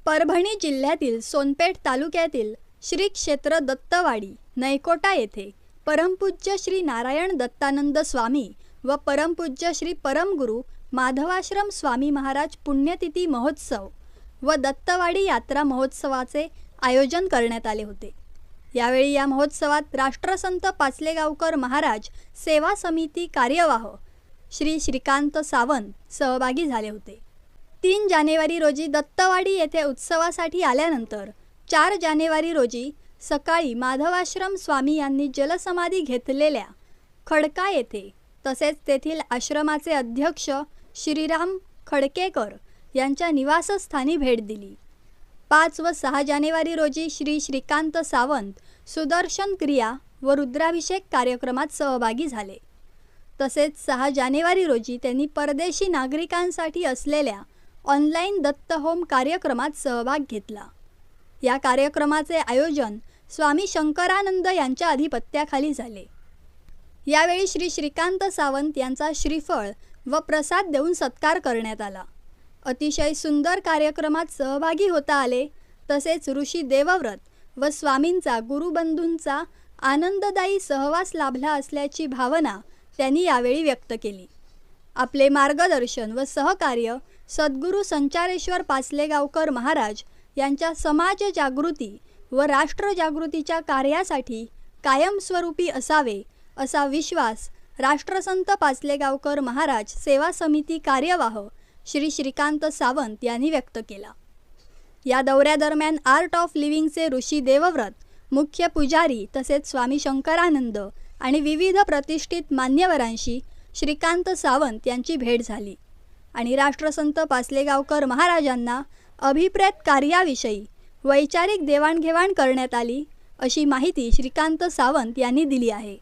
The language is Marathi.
परभणी जिल्ह्यातील सोनपेठ तालुक्यातील श्री क्षेत्र दत्तवाडी नयकोटा येथे परमपूज्य श्री नारायण दत्तानंद स्वामी व परमपूज्य श्री परमगुरु माधवाश्रम स्वामी महाराज पुण्यतिथी महोत्सव व दत्तवाडी यात्रा महोत्सवाचे आयोजन करण्यात आले होते। यावेळी या महोत्सवात राष्ट्रसंत पाचलेगावकर महाराज सेवा समिती कार्यवाह श्री श्रीकांत सावंत सहभागी झाले होते। 3 जानेवारी रोजी दत्तवाडी येथे उत्सवासाठी आल्यानंतर 4 जानेवारी रोजी सकाळी माधवाश्रम स्वामी यांनी जलसमाधी घेतलेल्या खडका येथे तसेच तेथील आश्रमाचे अध्यक्ष श्रीराम खडकेकर यांच्या निवासस्थानी भेट दिली। 5 व 6 जानेवारी रोजी श्री श्रीकांत सावंत सुदर्शन क्रिया व रुद्राभिषेक कार्यक्रमात सहभागी झाले। तसेच 6 जानेवारी रोजी त्यांनी परदेशी नागरिकांसाठी असलेल्या ऑनलाईन दत्त होम कार्यक्रमात सहभाग घेतला। या कार्यक्रमाचे आयोजन स्वामी शंकरानंद यांच्या अधिपत्याखाली झाले। यावेळी श्री श्रीकांत सावंत यांचा श्रीफळ व प्रसाद देऊन सत्कार करण्यात आला। अतिशय सुंदर कार्यक्रमात सहभागी होता आले। तसेच ऋषी देवव्रत व स्वामींचा गुरुबंधूंचा आनंददायी सहवास लाभला असल्याची भावना त्यांनी यावेळी व्यक्त केली। आपले मार्गदर्शन व सहकार्य सद्गुरू संचारेश्वर पाचलेगावकर महाराज यांच्या समाज जागृती व राष्ट्र जागृतीच्या कार्यासाठी कायमस्वरूपी असावे असा विश्वास राष्ट्रसंत पाचलेगावकर महाराज सेवा समिती कार्यवाह श्री श्रीकांत सावंत यांनी व्यक्त केला। या दौऱ्यादरम्यान आर्ट ऑफ लिव्हिंगचे ऋषी देवव्रत, मुख्य पुजारी तसेच स्वामी शंकरानंद आणि विविध प्रतिष्ठित मान्यवरांशी श्रीकांत सावंत यांची भेट झाली आणि राष्ट्रसंत पाचलेगावकर महाराजांना अभिप्रेत कार्याविषयी वैचारिक देवाणघेवाण करण्यात आली अशी माहिती श्रीकांत सावंत यांनी दिली आहे।